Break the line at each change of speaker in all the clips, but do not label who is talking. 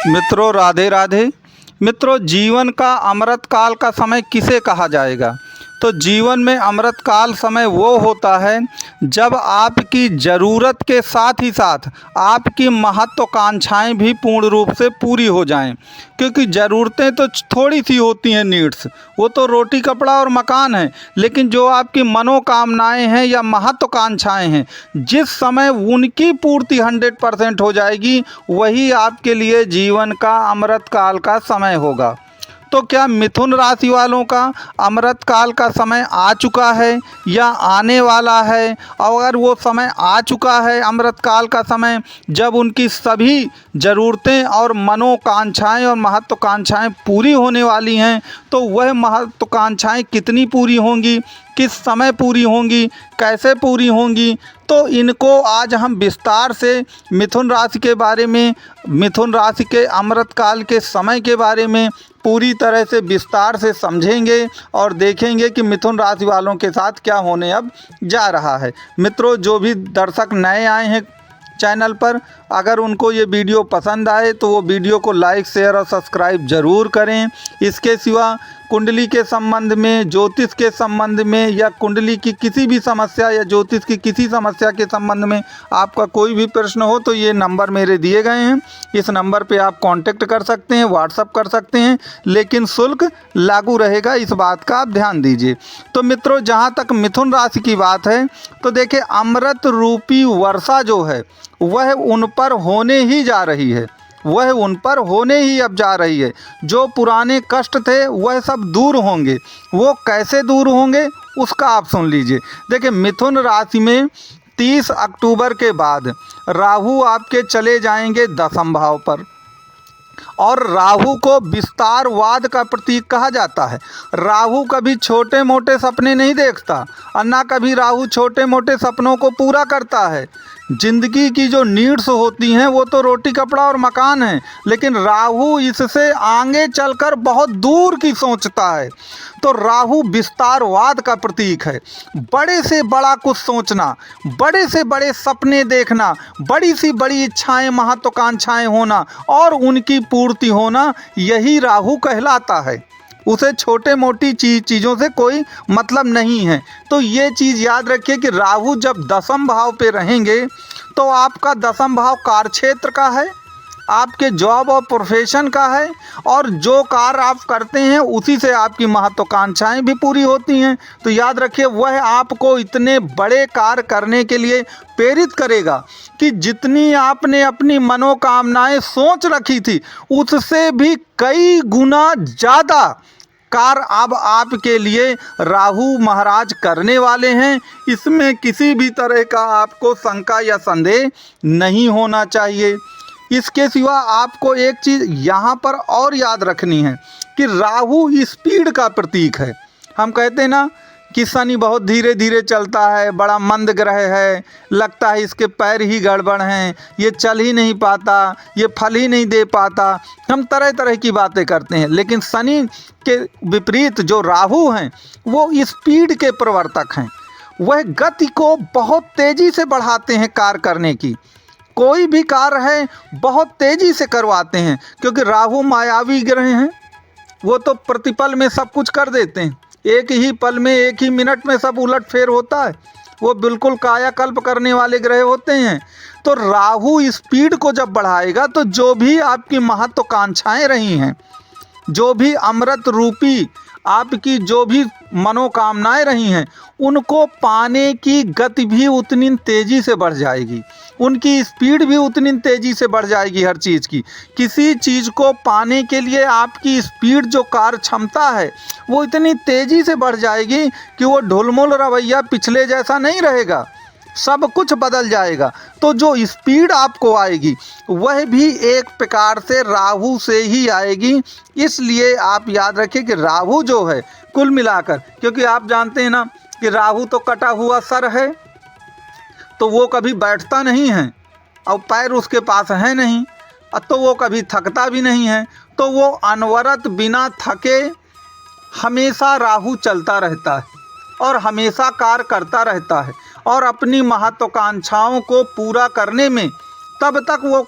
मित्रों राधे राधे। मित्रों, जीवन का अमृत काल का समय किसे कहा जाएगा? तो जीवन में अमृत काल समय वो होता है जब आपकी ज़रूरत के साथ ही साथ आपकी महत्वाकांक्षाएं भी पूर्ण रूप से पूरी हो जाएं। क्योंकि ज़रूरतें तो थोड़ी सी होती हैं, नीड्स, वो तो रोटी कपड़ा और मकान है, लेकिन जो आपकी मनोकामनाएं हैं या महत्वाकांक्षाएं हैं, जिस समय उनकी पूर्ति 100% हो जाएगी, वही आपके लिए जीवन का अमृत काल का समय होगा। तो क्या मिथुन राशि वालों का अमृत काल का समय आ चुका है या आने वाला है? और अगर वो समय आ चुका है, अमृत काल का समय, जब उनकी सभी ज़रूरतें और मनोकांक्षाएं और महत्वाकांक्षाएं पूरी होने वाली हैं, तो वह महत्वाकांक्षाएं कितनी पूरी होंगी, किस समय पूरी होंगी, कैसे पूरी होंगी, तो इनको आज हम विस्तार से मिथुन राशि के बारे में, मिथुन राशि के अमृत काल के समय के बारे में पूरी तरह से विस्तार से समझेंगे और देखेंगे कि मिथुन राशि वालों के साथ क्या होने अब जा रहा है। मित्रों, जो भी दर्शक नए आए हैं चैनल पर, अगर उनको ये वीडियो पसंद आए तो वो वीडियो को लाइक, शेयर और सब्सक्राइब ज़रूर करें। इसके सिवा कुंडली के संबंध में, ज्योतिष के संबंध में, या कुंडली की किसी भी समस्या या ज्योतिष की किसी समस्या के संबंध में आपका कोई भी प्रश्न हो तो ये नंबर मेरे दिए गए हैं, इस नंबर पे आप कांटेक्ट कर सकते हैं, व्हाट्सअप कर सकते हैं, लेकिन शुल्क लागू रहेगा, इस बात का आप ध्यान दीजिए। तो मित्रों, जहाँ तक मिथुन राशि की बात है, तो देखिए, अमृत रूपी वर्षा जो है वह उन पर होने ही जा रही है, वह उन पर होने ही अब जा रही है। जो पुराने कष्ट थे वह सब दूर होंगे। वो कैसे दूर होंगे उसका आप सुन लीजिए। देखिए, मिथुन राशि में 30 अक्टूबर के बाद राहु आपके चले जाएंगे 10वें भाव पर, और राहु को विस्तारवाद का प्रतीक कहा जाता है। राहु कभी छोटे मोटे सपने नहीं देखता और ना कभी राहु छोटे मोटे सपनों को पूरा करता है। जिंदगी की जो नीड्स होती हैं वो तो रोटी कपड़ा और मकान है, लेकिन राहु इससे आगे चलकर बहुत दूर की सोचता है। तो राहु विस्तारवाद का प्रतीक है। बड़े से बड़ा कुछ सोचना, बड़े से बड़े सपने देखना, बड़ी सी बड़ी इच्छाएं, महत्वाकांक्षाएं होना और उनकी पूर्ति होना, यही राहु कहलाता है। उसे छोटे मोटी चीज़ों से कोई मतलब नहीं है। तो ये चीज़ याद रखिए कि राहु जब 10वें भाव पे रहेंगे तो आपका 10वां भाव कार्यक्षेत्र का है, आपके जॉब और प्रोफेशन का है, और जो कार्य आप करते हैं उसी से आपकी महत्वाकांक्षाएं भी पूरी होती हैं। तो याद रखिए, वह आपको इतने बड़े कार्य करने के लिए प्रेरित करेगा कि जितनी आपने अपनी मनोकामनाएं सोच रखी थी उससे भी कई गुना ज़्यादा कार्य अब आपके लिए राहु महाराज करने वाले हैं। इसमें किसी भी तरह का आपको शंका या संदेह नहीं होना चाहिए। इसके सिवा आपको एक चीज़ यहाँ पर और याद रखनी है कि राहु स्पीड का प्रतीक है। हम कहते हैं ना कि शनि बहुत धीरे धीरे चलता है, बड़ा मंद ग्रह है, लगता है इसके पैर ही गड़बड़ हैं, ये चल ही नहीं पाता, ये फल ही नहीं दे पाता, हम तरह तरह की बातें करते हैं। लेकिन शनि के विपरीत जो राहु हैं वो स्पीड के प्रवर्तक हैं। वह गति को बहुत तेज़ी से बढ़ाते हैं कार्य करने की। कोई भी कार्य है बहुत तेज़ी से करवाते हैं, क्योंकि राहु मायावी ग्रह हैं। वो तो प्रतिपल में सब कुछ कर देते हैं, एक ही पल में, एक ही मिनट में सब उलट फेर होता है। वो बिल्कुल कायाकल्प करने वाले ग्रह होते हैं। तो राहु स्पीड को जब बढ़ाएगा तो जो भी आपकी महत्वाकांक्षाएं रही हैं, जो भी अमृत रूपी आपकी जो भी मनोकामनाएं रही हैं, उनको पाने की गति भी उतनी तेज़ी से बढ़ जाएगी, उनकी स्पीड भी उतनी तेज़ी से बढ़ जाएगी। हर चीज़ की, किसी चीज़ को पाने के लिए आपकी स्पीड, जो कार्य क्षमता है, वो इतनी तेज़ी से बढ़ जाएगी कि वो ढुलमुल रवैया पिछले जैसा नहीं रहेगा, सब कुछ बदल जाएगा। तो जो स्पीड आपको आएगी वह भी एक प्रकार से राहु से ही आएगी। इसलिए आप याद रखिए कि राहु जो है कुल मिलाकर, क्योंकि आप जानते हैं ना कि राहु तो कटा हुआ सर है, तो वो कभी बैठता नहीं है, और पैर उसके पास है नहीं, तो वो कभी थकता भी नहीं है। तो वो अनवरत बिना थके हमेशा राहु चलता रहता है और हमेशा कार्य करता रहता है, और अपनी महत्वाकांक्षाओं को पूरा करने में तब तक वो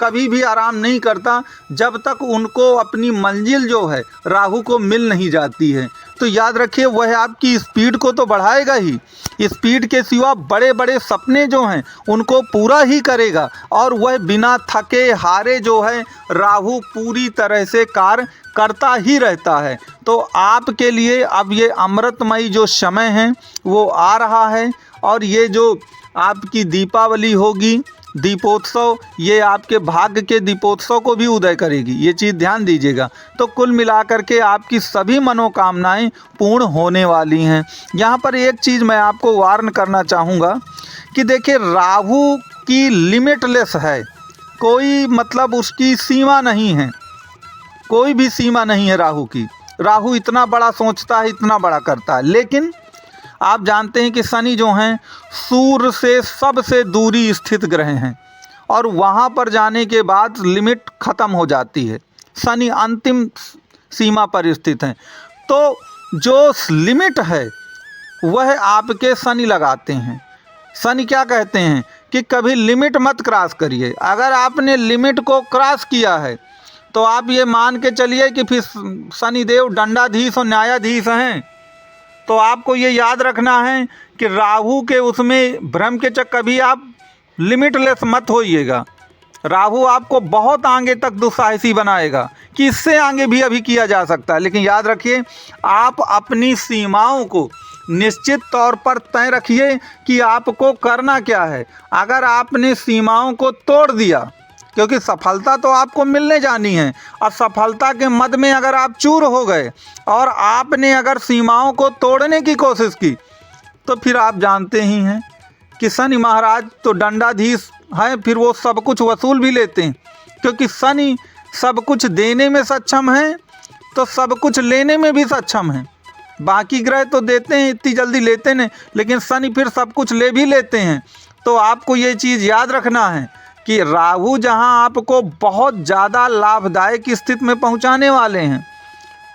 कभी भी आराम नहीं करता जब तक उनको अपनी मंजिल जो है राहु को मिल नहीं जाती है। तो याद रखिए, वह आपकी स्पीड को तो बढ़ाएगा ही, स्पीड के सिवा बड़े बड़े सपने जो हैं उनको पूरा ही करेगा, और वह बिना थके हारे जो है राहु पूरी तरह से कार्य करता ही रहता है। तो आपके लिए अब ये अमृतमयी जो समय है वो आ रहा है, और ये जो आपकी दीपावली होगी, दीपोत्सव, ये आपके भाग्य के दीपोत्सव को भी उदय करेगी, ये चीज़ ध्यान दीजिएगा। तो कुल मिलाकर के आपकी सभी मनोकामनाएं पूर्ण होने वाली हैं। यहाँ पर एक चीज़ मैं आपको वार्न करना चाहूँगा कि देखिए, राहु की लिमिटलेस है, कोई मतलब उसकी सीमा नहीं है, कोई भी सीमा नहीं है राहु की। राहु इतना बड़ा सोचता है, इतना बड़ा करता है, लेकिन आप जानते हैं कि शनि जो हैं सूर्य से सबसे दूरी स्थित ग्रह हैं, और वहाँ पर जाने के बाद लिमिट ख़त्म हो जाती है, शनि अंतिम सीमा पर स्थित हैं। तो जो लिमिट है वह आपके शनि लगाते हैं। शनि क्या कहते हैं कि कभी लिमिट मत क्रॉस करिए। अगर आपने लिमिट को क्रॉस किया है तो आप ये मान के चलिए कि फिर शनिदेव दंडाधीश और न्यायाधीश हैं। तो आपको ये याद रखना है कि राहु के उसमें भ्रम के चक्कर कभी आप लिमिटलेस मत होइएगा। राहु आपको बहुत आगे तक दुस्साहसी बनाएगा कि इससे आगे भी अभी किया जा सकता है, लेकिन याद रखिए, आप अपनी सीमाओं को निश्चित तौर पर तय रखिए कि आपको करना क्या है। अगर आपने सीमाओं को तोड़ दिया, क्योंकि सफलता तो आपको मिलने जानी है, और सफलता के मद में अगर आप चूर हो गए और आपने अगर सीमाओं को तोड़ने की कोशिश की, तो फिर आप जानते ही हैं कि शनि महाराज तो दंडाधीश हैं, फिर वो सब कुछ वसूल भी लेते हैं। क्योंकि शनि सब कुछ देने में सक्षम है तो सब कुछ लेने में भी सक्षम है। बाकी ग्रह तो देते हैं, इतनी जल्दी लेते नहीं, लेकिन शनि फिर सब कुछ ले भी लेते हैं। तो आपको ये चीज़ याद रखना है कि राहु जहां आपको बहुत ज़्यादा लाभदायक स्थिति में पहुंचाने वाले हैं,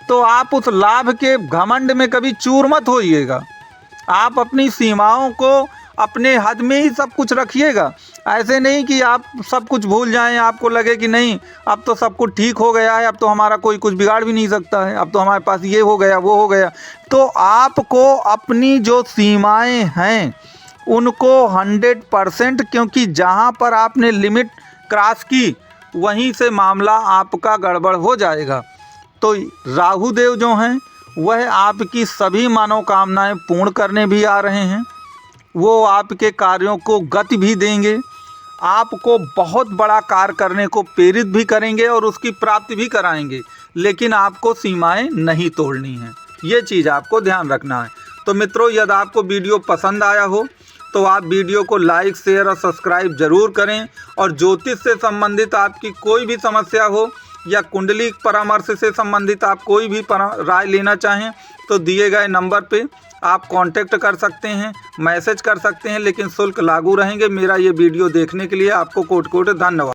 तो आप उस लाभ के घमंड में कभी चूर मत होइएगा। आप अपनी सीमाओं को अपने हद में ही सब कुछ रखिएगा। ऐसे नहीं कि आप सब कुछ भूल जाएं, आपको लगे कि नहीं अब तो सब कुछ ठीक हो गया है, अब तो हमारा कोई कुछ बिगाड़ भी नहीं सकता है, अब तो हमारे पास ये हो गया वो हो गया। तो आपको अपनी जो सीमाएं हैं उनको 100%, क्योंकि जहां पर आपने लिमिट क्रॉस की वहीं से मामला आपका गड़बड़ हो जाएगा। तो राहु देव जो हैं वह आपकी सभी मनोकामनाएं पूर्ण करने भी आ रहे हैं। वो आपके कार्यों को गति भी देंगे, आपको बहुत बड़ा कार्य करने को प्रेरित भी करेंगे और उसकी प्राप्ति भी कराएंगे, लेकिन आपको सीमाएं नहीं तोड़नी हैं। ये चीज़ आपको ध्यान रखना है। तो मित्रों, यदि आपको वीडियो पसंद आया हो तो आप वीडियो को लाइक, शेयर और सब्सक्राइब जरूर करें। और ज्योतिष से संबंधित आपकी कोई भी समस्या हो या कुंडली परामर्श से संबंधित आप कोई भी राय लेना चाहें तो दिए गए नंबर पे आप कांटेक्ट कर सकते हैं, मैसेज कर सकते हैं, लेकिन शुल्क लागू रहेंगे। मेरा ये वीडियो देखने के लिए आपको कोटि कोटि धन्यवाद।